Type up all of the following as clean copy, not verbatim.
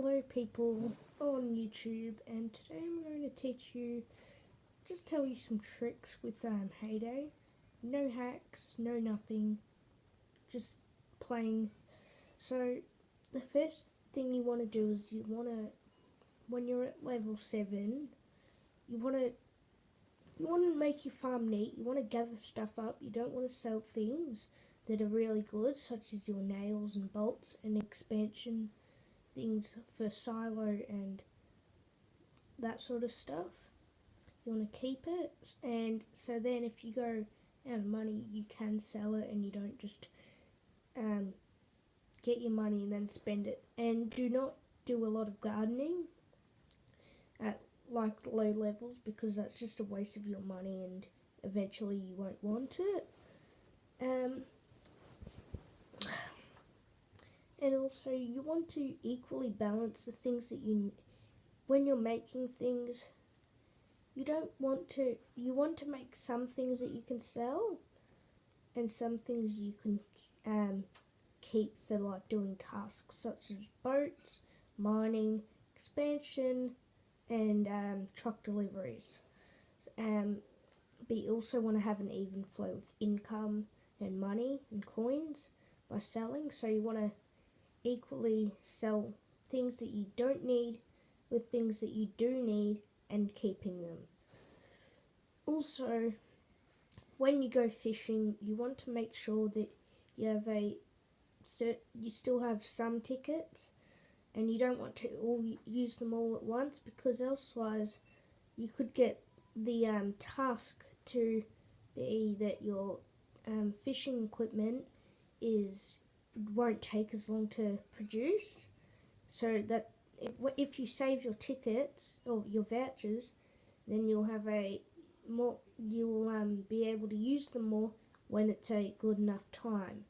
Hello people on YouTube, and today I'm going to tell you some tricks with HayDay. No hacks, no nothing, just playing. So the first thing you want to do is when you're at level 7, you want to make your farm neat. You want to gather stuff up. You don't want to sell things that are really good, such as your nails and bolts and expansion things for silo and that sort of stuff. You want to keep it, and so then if you go out of money, you can sell it and you don't just get your money and then spend it. And do not do a lot of gardening at like low levels, because that's just a waste of your money and eventually you won't want it. And also you want to equally balance the things that when you're making things, you want to make some things that you can sell and some things you can keep for like doing tasks such as boats, mining, expansion, and truck deliveries. But you also want to have an even flow of income and money and coins by selling, so you want to equally sell things that you don't need with things that you do need and keeping them. Also, when you go fishing, you want to make sure that you still have some tickets, and you don't want to use them all at once, because elsewise you could get the task to be that your fishing equipment won't take as long to produce, so that if you save your tickets or your vouchers, then you'll be able to use them more when it's a good enough time.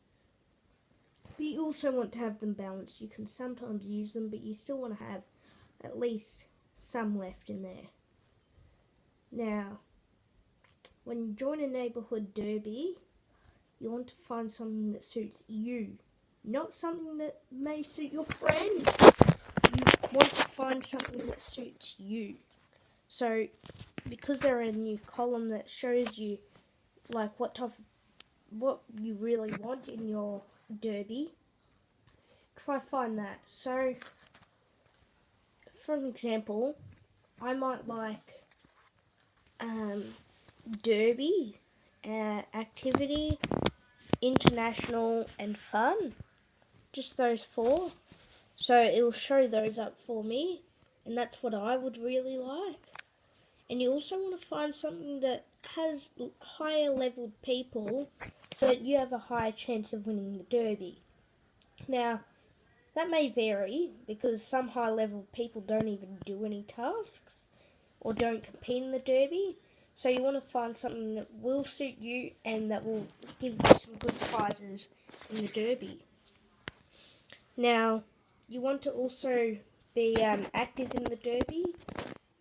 But you also want to have them balanced. You can sometimes use them, but you still want to have at least some left in there. Now, when you join a neighbourhood derby, you want to find something that suits you, not something that may suit your friend. You want to find something that suits you. So, because there is a new column that shows you like what you really want in your derby, try find that. So, for an example, I might like derby, activity, international, and fun. Just those 4. So it will show those up for me, and that's what I would really like. And you also want to find something that has higher leveled people, so that you have a higher chance of winning the derby. Now, that may vary, because some high leveled people don't even do any tasks or don't compete in the derby. So you want to find something that will suit you and that will give you some good prizes in the derby. Now, you want to also be active in the derby.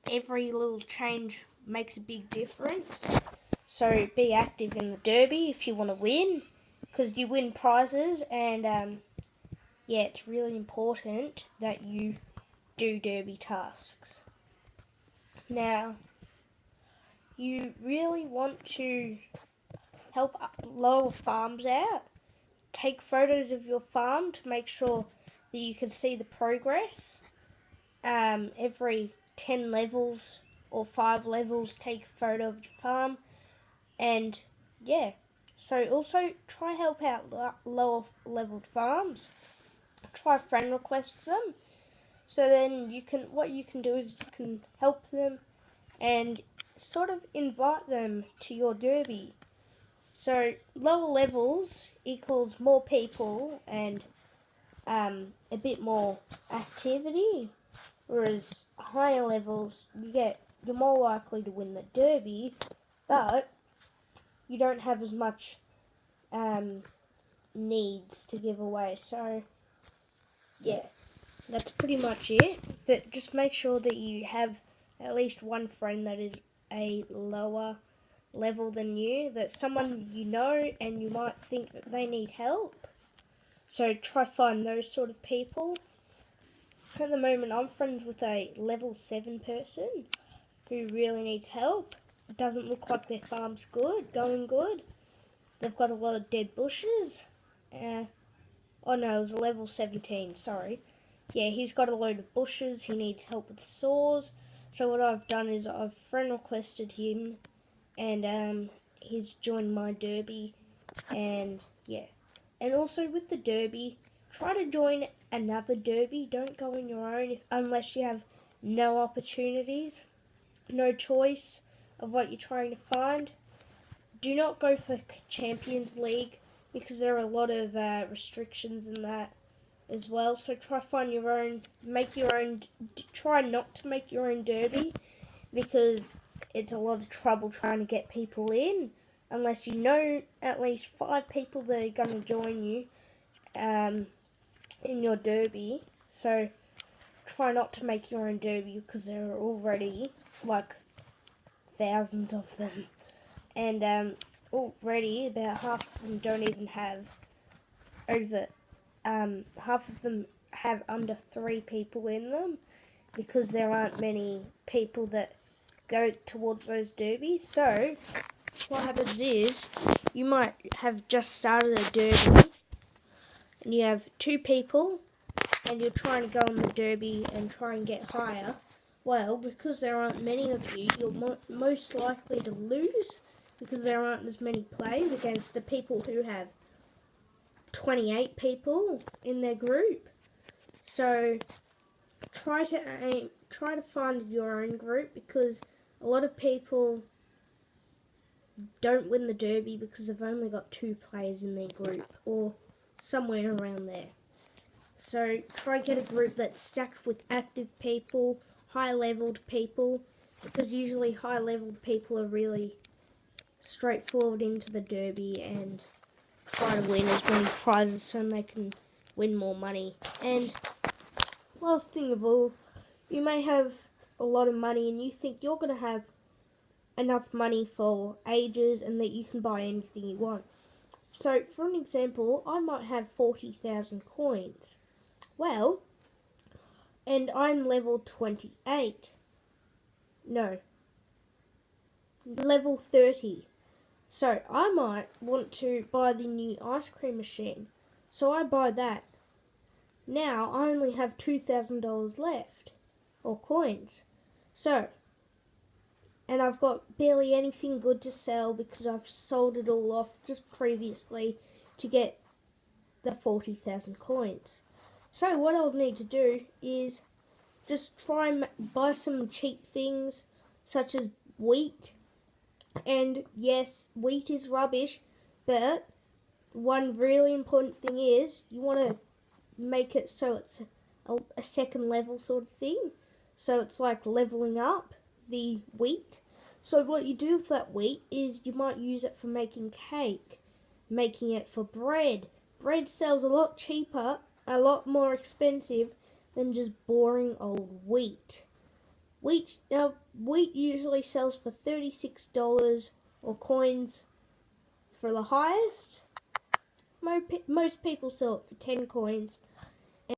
Every little change makes a big difference. So be active in the derby if you want to win, because you win prizes, and it's really important that you do derby tasks. Now, you really want to help lower farms out. Take photos of your farm to make sure that you can see the progress. Every 10 levels or 5 levels, take a photo of your farm. And so also try help out lower leveled farms. Try friend request them. So then what you can do is you can help them and sort of invite them to your derby. So lower levels equals more people and a bit more activity, whereas higher levels you're more likely to win the derby, but you don't have as much needs to give away. So that's pretty much it. But just make sure that you have at least one friend that is a lower level than you, that's someone you know and you might think that they need help. So try find those sort of people. at the moment I'm friends with a level 7 person who really needs help. It doesn't look like their farm's going good. They've got a lot of dead bushes. Oh no, it was a level 17, sorry. Yeah, he's got a load of bushes, he needs help with saws. So what I've done is I've friend requested him, and he's joined my derby, and yeah. And also with the derby, try to join another derby. Don't go on your own unless you have no opportunities, no choice of what you're trying to find. Do not go for Champions League because there are a lot of restrictions in that as well. So try find your own, make your own. Try not to make your own derby because it's a lot of trouble trying to get people in unless you know at least 5 people that are going to join you in your derby. So try not to make your own derby because there are already like thousands of them, and already about half of them don't even have over half of them have under 3 people in them because there aren't many people that go towards those derbies. So what happens is you might have just started a derby and you have 2 people and you're trying to go on the derby and try and get higher. Well, because there aren't many of you, you're most likely to lose because there aren't as many players against the people who have 28 people in their group. So try to find your own group because a lot of people don't win the derby because they've only got 2 players in their group or somewhere around there. So try and get a group that's stacked with active people, high-leveled people, because usually high-leveled people are really straightforward into the derby and try to win as many prizes so they can win more money. And last thing of all, you may have a lot of money and you think you're going to have enough money for ages and that you can buy anything you want. So, for an example, I might have 40,000 coins. Well, and I'm level 28. No, level 30. So, I might want to buy the new ice cream machine. So, I buy that. Now, I only have $2,000 left, or coins. So, and I've got barely anything good to sell because I've sold it all off just previously to get the 40,000 coins. So what I'll need to do is just try and buy some cheap things such as wheat. And yes, wheat is rubbish, but one really important thing is you want to make it so it's a second level sort of thing. So it's like leveling up the wheat. So what you do with that wheat is you might use it for making cake, making it for bread. Bread sells a lot cheaper, a lot more expensive than just boring old wheat. Wheat usually sells for $36 or coins for the highest. Most people sell it for 10 coins